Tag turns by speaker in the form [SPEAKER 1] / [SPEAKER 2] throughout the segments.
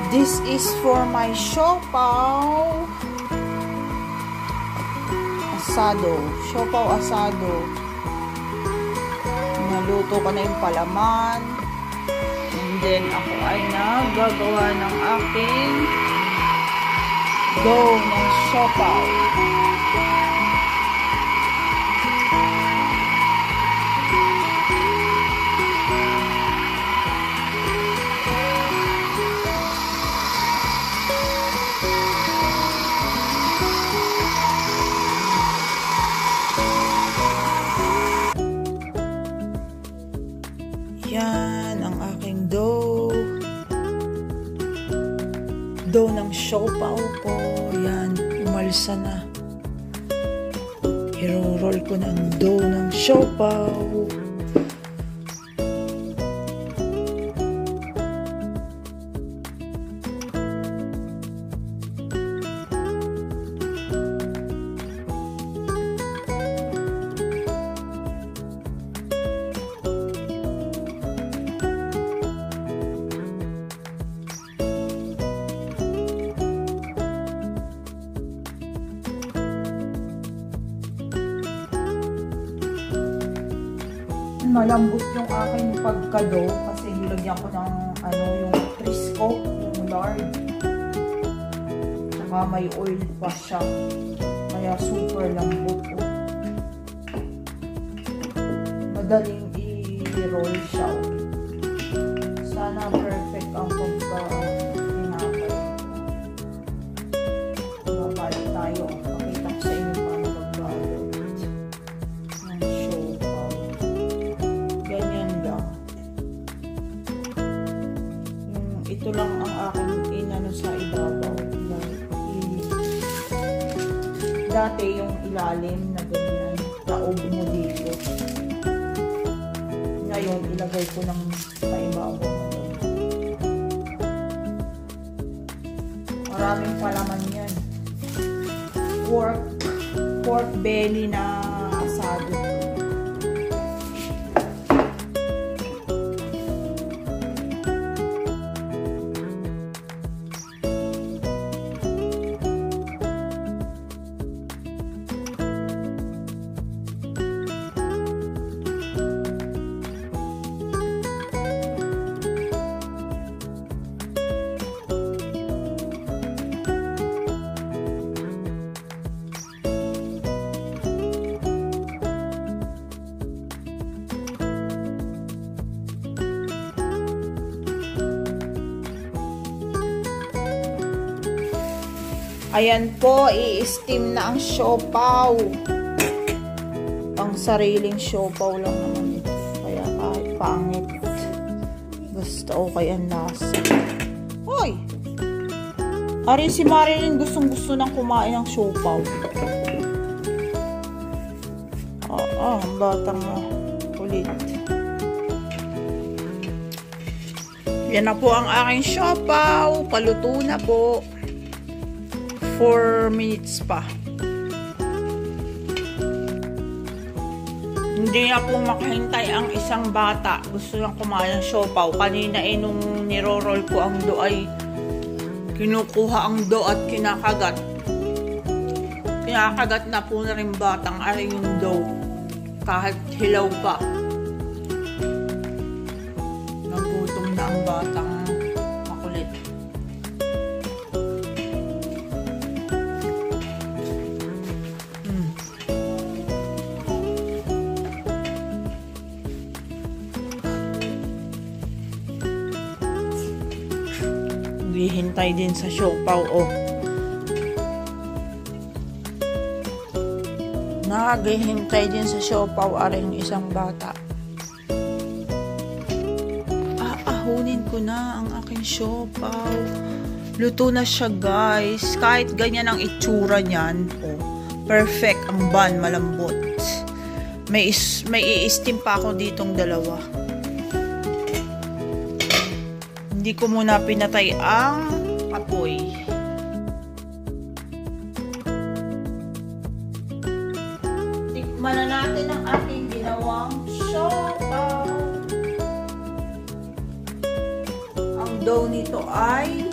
[SPEAKER 1] This is for my siopaw asado. Siopaw asado. Naluto ko na yung palaman. And then, ako ay nagagawa ng aking dough ng siopaw. Yan ang aking dough. Dough ng siopaw ko. Yan, umalsa na. I-roll ko na ang dough ng siopaw. Malambot yung aking pagkado kasi nilagyan ko ng yung Crisco, yung lard. Saka may oil pa siya. Kaya super lambot. Madaling i-roll siya. Sana perfect ang pagka-tinapay. Babalik tayo. Pakita ko sa inyo paano magbalot. Ito lang ang aking inano sa ibabaw. Dati yung ilalim na ganyan, taob mo dito. Ngayon, ilagay ko ng sa ibabaw. Maraming palaman yan. Pork belly na asado. Ayan po, i-steam na ang siopaw. Pang sariling siopaw lang naman ito. Kaya kahit pangit, basta okay ang lasa. Hoy! Ari si Marilyn gustong-gusto nang kumain ng siopaw. Ang batang ulit. Yan na po ang aking siopaw. Paluto na po. 4 minutes pa. Hindi na po makahintay ang isang bata. Gusto lang kumain ng siopaw. Kanina nung niro-roll ko ang dough ay kinukuha ang dough at kinakagat. Kinakagat na po na rin batang ari yung dough. Kahit hilaw pa. Nagutom na ang batang makulit. Hintay din sa siopaw, Naghihintay din sa siopaw aring isang bata. Aahunin ko na ang aking siopaw. Luto na siya, guys. Kahit ganyan ang itsura niyan, perfect ang bun, malambot. May i-steam pa ako ditong dalawa. Hindi ko muna pinatay ang apoy. Tikman na natin ang ating ginawang siopaw. Ang dough nito ay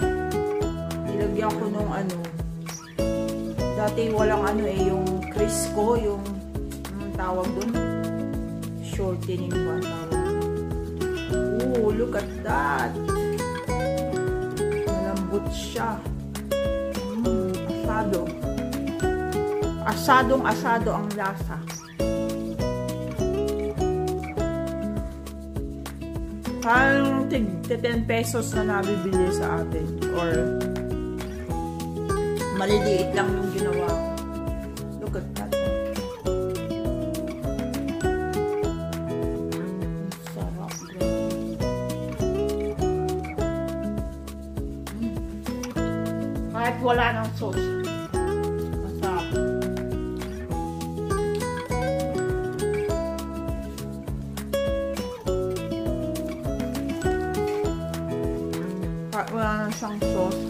[SPEAKER 1] nilagyan ko nung ano. Dati walang ano eh, yung Crisco, yung tawag dun. Shortening ba tawag. Oh, look at that. Malambot siya. Asado. Asadong-asado ang lasa. Parang 10 pesos na nabibili sa atin. Or maliliit lang yung ginawa ko. Look at that. Sarap. Kahit wala ng sauce. Masarap. Kahit wala ng siyang sauce.